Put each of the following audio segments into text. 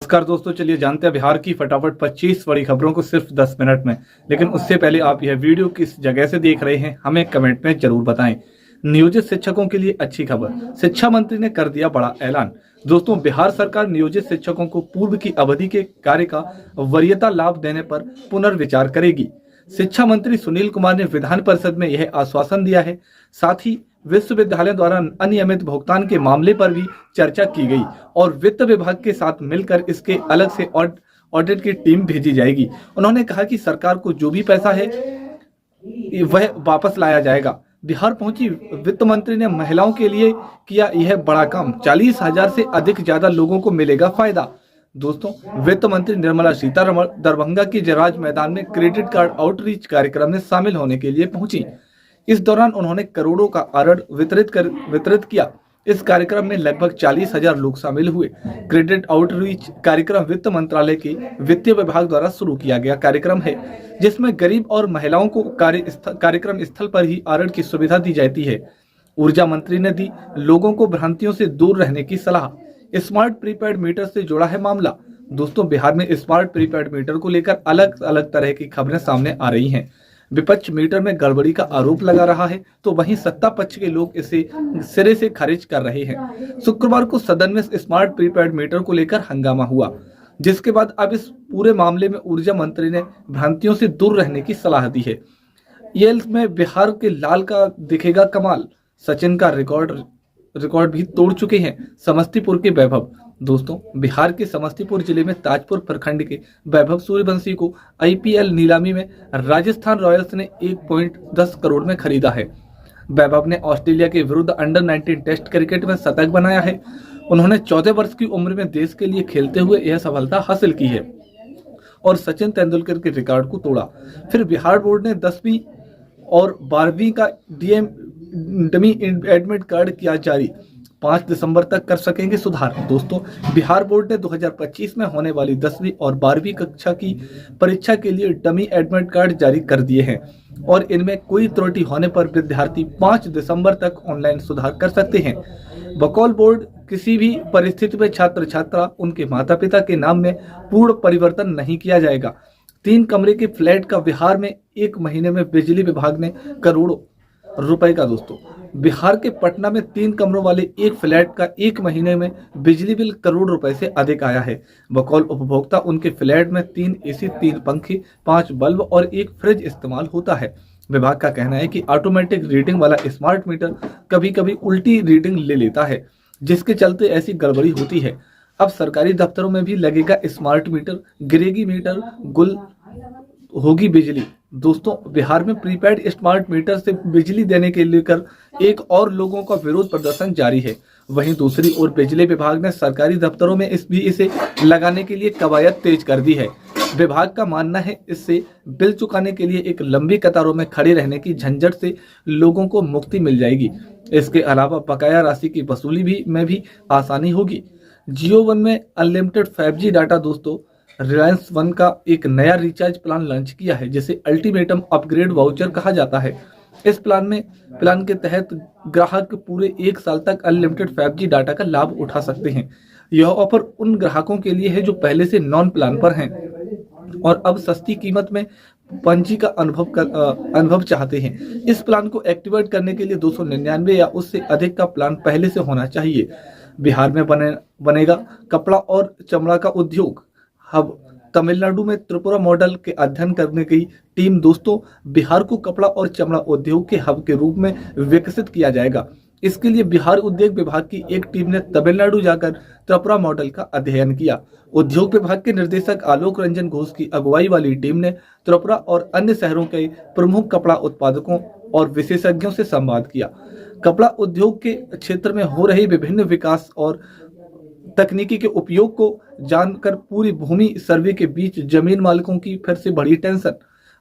नमस्कार दोस्तों, चलिए जानते हैं बिहार की फटाफट 25 बड़ी खबरों को सिर्फ 10 मिनट में। लेकिन उससे पहले आप यह वीडियो किस जगह से देख रहे हैं हमें कमेंट में जरूर बताएं। नियोजित शिक्षकों के लिए अच्छी खबर, शिक्षा मंत्री ने कर दिया बड़ा ऐलान। दोस्तों, बिहार सरकार नियोजित शिक्षकों को पूर्व की अवधि के कार्य का वरीयता लाभ देने पर पुनर्विचार करेगी। शिक्षा मंत्री सुनील कुमार ने विधान परिषद में यह आश्वासन दिया है। साथ ही विश्वविद्यालय द्वारा अनियमित भुगतान के मामले पर भी चर्चा की गई और वित्त विभाग के साथ मिलकर इसके अलग से ऑडिट की टीम भेजी जाएगी। उन्होंने कहा कि सरकार को जो भी पैसा है वह वापस लाया जाएगा। बिहार पहुंची वित्त मंत्री ने महिलाओं के लिए किया यह बड़ा काम, 40,000 से अधिक ज्यादा लोगों को मिलेगा फायदा। दोस्तों, वित्त मंत्री निर्मला सीतारमण दरभंगा के जयराज मैदान में क्रेडिट कार्ड आउटरीच कार्यक्रम में शामिल होने के लिए पहुंची। इस दौरान उन्होंने करोड़ों का अर्ड वितरित किया। इस कार्यक्रम में लगभग 40,000 लोग शामिल हुए। क्रेडिट आउटरीच कार्यक्रम वित्त मंत्रालय के वित्तीय विभाग द्वारा शुरू किया गया कार्यक्रम है, जिसमें गरीब और महिलाओं को कार्यक्रम स्थल पर ही अर्ड की सुविधा दी जाती है। ऊर्जा मंत्री ने दी लोगों को भ्रांतियों से दूर रहने की सलाह। स्मार्ट प्रीपेड मीटर से जुड़ा है मामला। दोस्तों, बिहार में स्मार्ट प्रीपेड मीटर को लेकर अलग अलग तरह की खबरें सामने आ रही हैं। विपक्ष मीटर में गड़बड़ी का आरोप लगा रहा है, तो वहीं सत्ता पक्ष के लोग इसे सिरे से खारिज कर रहे हैं। शुक्रवार को सदन में स्मार्ट प्रीपेड मीटर को लेकर हंगामा हुआ, जिसके बाद अब इस पूरे मामले में ऊर्जा मंत्री ने भ्रांतियों से दूर रहने की सलाह दी है। ये में बिहार के लाल का दिखेगा कमाल, सचिन का रिकॉर्ड भी तोड़ चुके हैं समस्तीपुर के वैभव। दोस्तों, बिहार के समस्तीपुर जिले में ताजपुर प्रखंड के वैभव सूर्यवंशी को आईपीएल नीलामी में राजस्थान रॉयल्स ने 1.10 करोड़ में खरीदा है। वैभव ने ऑस्ट्रेलिया के विरुद्ध अंडर 19 टेस्ट क्रिकेट में शतक बनाया है। उन्होंने 14 वर्ष की उम्र में देश के लिए खेलते हुए यह सफलता हासिल की है और सचिन तेंदुलकर के रिकॉर्ड को तोड़ा। फिर बिहार बोर्ड ने 10वीं और 12वीं का डमी एडमिट कार्ड किया जारी, 5 दिसंबर तक कर सकेंगे सुधार। दोस्तों, बिहार बोर्ड ने 2025 में होने वाली 10वीं और 12वीं कक्षा की परीक्षा के लिए डमी एडमिट कार्ड जारी कर दिए हैं और इनमें कोई त्रुटि होने पर विद्यार्थी 5 दिसंबर तक ऑनलाइन सुधार कर सकते हैं। बकौल बोर्ड, किसी भी परिस्थिति में छात्र छात्रा उनके माता पिता के नाम में पूर्ण परिवर्तन नहीं किया जाएगा। 3 कमरे के फ्लैट का बिहार में 1 महीने में बिजली विभाग ने करोड़ों रुपए का, दोस्तों, बिहार के पटना में 3 कमरों वाले एक फ्लैट का 1 महीने में बिजली बिल करोड़ रुपए से अधिक आया है। बकौल उपभोक्ता, उनके फ्लैट में 3 एसी, 3 पंखे, 5 बल्ब और 1 फ्रिज इस्तेमाल होता है। विभाग का कहना है कि ऑटोमेटिक रीडिंग वाला स्मार्ट मीटर कभी कभी उल्टी रीडिंग ले लेता है, जिसके चलते ऐसी गड़बड़ी होती है। अब सरकारी दफ्तरों में भी लगेगा स्मार्ट मीटर, गिरेगी मीटर, गुल होगी बिजली। दोस्तों, बिहार में प्रीपेड स्मार्ट मीटर से बिजली देने के लेकर एक और लोगों का विरोध प्रदर्शन जारी है। वहीं दूसरी ओर बिजली विभाग ने सरकारी दफ्तरों में इसे लगाने के लिए कवायद तेज कर दी है। विभाग का मानना है इससे बिल चुकाने के लिए एक लंबी कतारों में खड़े रहने की झंझट से लोगों को मुक्ति मिल जाएगी। इसके अलावा बकाया राशि की वसूली में भी आसानी होगी। जियो वन में अनलिमिटेड 5G डाटा। दोस्तों, रिलायंस वन का एक नया रिचार्ज प्लान लॉन्च किया है, जिसे अल्टीमेटम अपग्रेड वाउचर कहा जाता है। इस प्लान के तहत ग्राहक पूरे 1 साल तक अनलिमिटेड 5G डाटा का लाभ उठा सकते हैं। यह ऑफर उन ग्राहकों के लिए है जो पहले से नॉन प्लान पर हैं और अब सस्ती कीमत में 5G का अनुभव चाहते हैं। इस प्लान को एक्टिवेट करने के लिए 299 या उससे अधिक का प्लान पहले से होना चाहिए। बिहार में बनेगा कपड़ा और चमड़ा का उद्योग हब। तमिलनाडु में त्रिपुरा मॉडल के अध्ययन करने की टीम। दोस्तों, बिहार को कपड़ा और चमड़ा उद्योग के हब के रूप में विकसित किया जाएगा। इसके लिए बिहार उद्योग विभाग की एक टीम ने तमिलनाडु जाकर त्रिपुरा मॉडल का अध्ययन किया। उद्योग विभाग के निर्देशक आलोक रंजन घोष की अगुवाई वाली टीम ने त्रिपुरा और अन्य शहरों के प्रमुख कपड़ा उत्पादकों और विशेषज्ञों से संवाद किया। कपड़ा उद्योग के क्षेत्र में हो रहे विभिन्न विकास और तकनीकी के उपयोग को जानकर पूरी भूमि सर्वे के बीच जमीन मालिकों की फिर से बढ़ी टेंशन।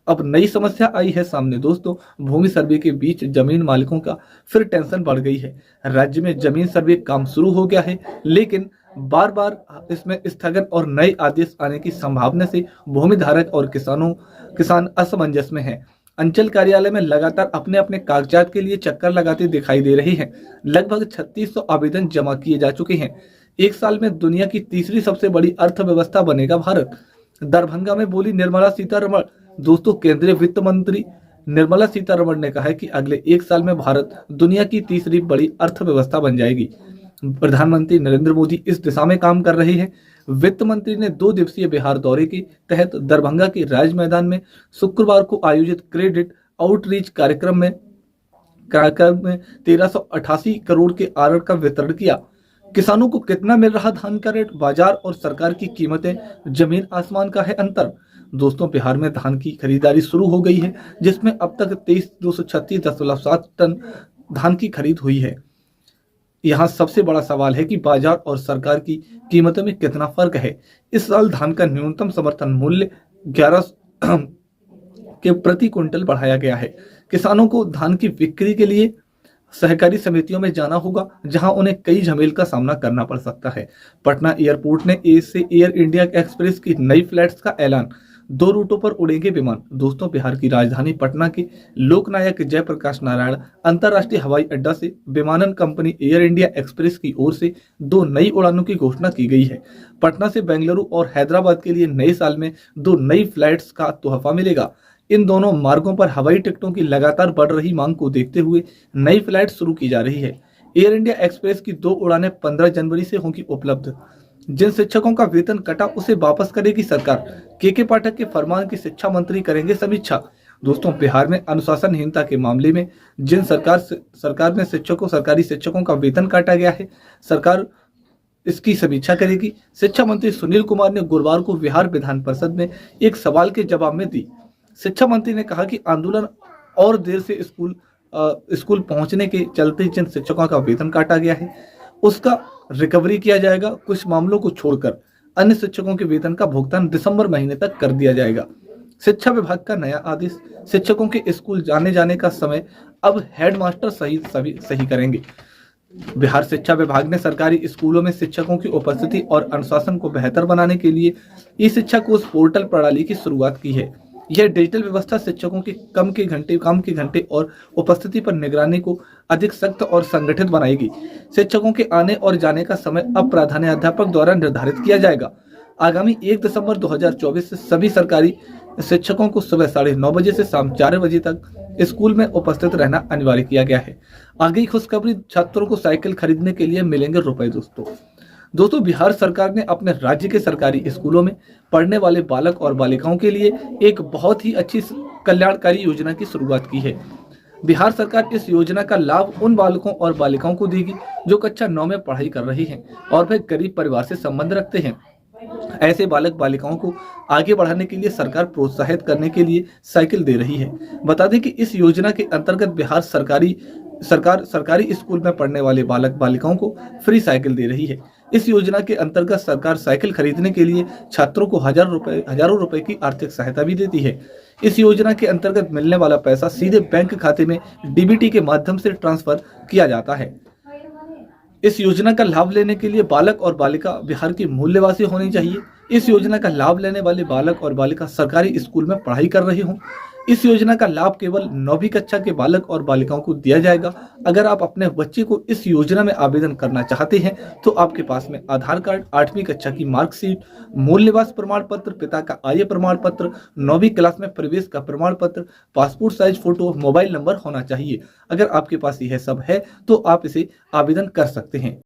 अब नई समस्या आई है सामने। दोस्तों, भूमि सर्वे के बीच जमीन मालिकों का फिर टेंशन बढ़ गई है। राज्य में जमीन सर्वे काम शुरू हो गया है, लेकिन बार बार इसमें स्थगन और नए आदेश आने की संभावना से भूमि धारक और किसान असमंजस में हैं। अंचल कार्यालय में लगातार अपने अपने कागजात के लिए चक्कर लगाते दिखाई दे रहे हैं। लगभग 3600 आवेदन जमा किए जा चुके हैं। 1 साल में दुनिया की तीसरी सबसे बड़ी अर्थव्यवस्था बनेगा भारत। दरभंगा में बोली निर्मला सीतारमण। दोस्तों, केंद्रीय वित्त मंत्री निर्मला सीतारमण ने कहा है कि अगले 1 साल में भारत दुनिया की तीसरी बड़ी अर्थव्यवस्था बन जाएगी। प्रधानमंत्री नरेंद्र मोदी इस दिशा में काम कर रहे हैं। वित्त मंत्री ने 2 दिवसीय बिहार दौरे के तहत दरभंगा के राज मैदान में शुक्रवार को आयोजित क्रेडिट आउटरीच कार्यक्रम में 1388 करोड़ के आरड का वितरण किया। किसानों को कितना मिल रहा धान का रेट? बाजार और सरकार की कीमतें जमीन आसमान का है अंतर। दोस्तों, बिहार में धान की खरीदारी शुरू हो गई है, जिसमें अब तक 23,236.7 टन धान की खरीद हुई है। यहाँ सबसे बड़ा सवाल है कि बाजार और सरकार की कीमतों में कितना फर्क है। इस साल धान का न्यूनतम समर्थन मूल्य 11 के प्रति क्विंटल बढ़ाया गया है। किसानों को धान की बिक्री के लिए सहकारी समितियों में जाना होगा, जहां उन्हें कई झमेल का सामना करना पड़ सकता है। पटना एयरपोर्ट ने एयर इंडिया एक्सप्रेस की नई फ्लाइट्स का ऐलान। 2 रूटों पर उड़ेंगे विमान। दोस्तों, बिहार की राजधानी पटना के लोकनायक जयप्रकाश नारायण अंतर्राष्ट्रीय हवाई अड्डा से विमानन कंपनी एयर इंडिया एक्सप्रेस की ओर से 2 नई उड़ानों की घोषणा की गई है। पटना से बेंगलुरु और हैदराबाद के लिए नए साल में 2 नई फ्लाइट्स का तोहफा मिलेगा। इन दोनों मार्गों पर हवाई टिकटों की लगातार बढ़ रही मांग को देखते हुए नई फ्लाइट शुरू की जा रही है। एयर इंडिया एक्सप्रेस की 2 उड़ानें 15 जनवरी से होंगी उपलब्ध। जिन शिक्षकों का वेतन कटा उसे वापस करेगी सरकार। के पाठक के फरमान की शिक्षा मंत्री करेंगे समीक्षा। दोस्तों, बिहार में अनुशासनहीनता के मामले में जिन सरकार में सरकारी शिक्षकों का वेतन काटा गया है, सरकार इसकी समीक्षा करेगी। शिक्षा मंत्री सुनील कुमार ने गुरुवार को बिहार विधान परिषद में एक सवाल के जवाब में दी। शिक्षा मंत्री ने कहा कि आंदोलन और देर से स्कूल पहुंचने के चलते जिन शिक्षकों का वेतन काटा गया है उसका रिकवरी किया जाएगा। कुछ मामलों को छोड़कर अन्य शिक्षकों के वेतन का भुगतान दिसंबर महीने तक कर दिया जाएगा। शिक्षा विभाग का नया आदेश। शिक्षकों के स्कूल जाने का समय अब हेडमास्टर सही करेंगे। बिहार शिक्षा विभाग ने सरकारी स्कूलों में शिक्षकों की उपस्थिति और अनुशासन को बेहतर बनाने के लिए ई शिक्षा कोष पोर्टल प्रणाली की शुरुआत की है। यह डिजिटल व्यवस्था शिक्षकों के काम के घंटे और उपस्थिति पर निगरानी को अधिक सख्त और संगठित बनाएगी। शिक्षकों के आने और जाने का समय अब प्रधानाध्यापक द्वारा निर्धारित किया जाएगा। आगामी 1 दिसंबर 2024 से सभी सरकारी शिक्षकों को सुबह 9:30 बजे से शाम 4 बजे तक स्कूल में उपस्थित रहना अनिवार्य किया गया है। आगे खुशखबरी, छात्रों को साइकिल खरीदने के लिए मिलेंगे रुपए। दोस्तों, बिहार सरकार ने अपने राज्य के सरकारी स्कूलों में पढ़ने वाले बालक और बालिकाओं के लिए एक बहुत ही अच्छी कल्याणकारी योजना की शुरुआत की है। बिहार सरकार इस योजना का लाभ उन बालकों और बालिकाओं को देगी जो कक्षा 9 में पढ़ाई कर रहे हैं और वे गरीब परिवार से संबंध रखते हैं। ऐसे बालक बालिकाओं को आगे बढ़ाने के लिए सरकार प्रोत्साहित करने के लिए साइकिल दे रही है। बता दें कि इस योजना के अंतर्गत बिहार सरकारी स्कूल में पढ़ने वाले बालक बालिकाओं को फ्री साइकिल दे रही है। इस योजना के अंतर्गत सरकार साइकिल खरीदने के लिए छात्रों को हजारों रुपए की आर्थिक सहायता भी देती है। इस योजना के अंतर्गत मिलने वाला पैसा सीधे बैंक खाते में डीबीटी के माध्यम से ट्रांसफर किया जाता है। इस योजना का लाभ लेने के लिए बालक और बालिका बिहार के मूल्यवासी होने चाहिए। इस योजना का लाभ लेने वाले बालक और बालिका सरकारी स्कूल में पढ़ाई कर रहे हों। इस योजना का लाभ केवल 9वीं कक्षा के बालक और बालिकाओं को दिया जाएगा। अगर आप अपने बच्चे को इस योजना में आवेदन करना चाहते हैं तो आपके पास में आधार कार्ड, 8वीं कक्षा की मार्कशीट, मूल निवास प्रमाण पत्र, पिता का आय प्रमाण पत्र, 9वीं क्लास में प्रवेश का प्रमाण पत्र, passport size photo, mobile number होना चाहिए। अगर आपके पास यह सब है तो आप इसे आवेदन कर सकते हैं।